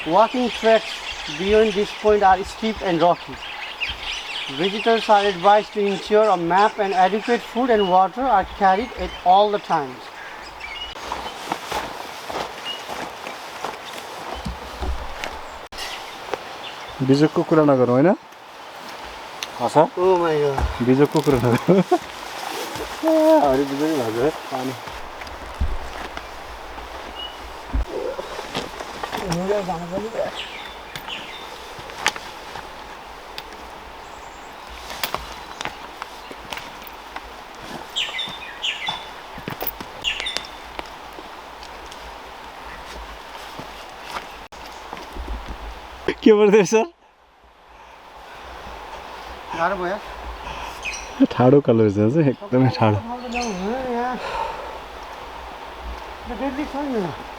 Walking tracks beyond this point are steep and rocky. Visitors are advised to ensure a map and adequate food and water are carried at all the times. बिजोकको कुरा नगरौँ हैन हसा Oh my god. बिजोकको कुरा नगरौँ हरि बिजोक भएको पानी के पर्दैछ सर गाह्रो भयो ठाडो कलर छ एकदमै ठाडो यहाँ डेली छ नि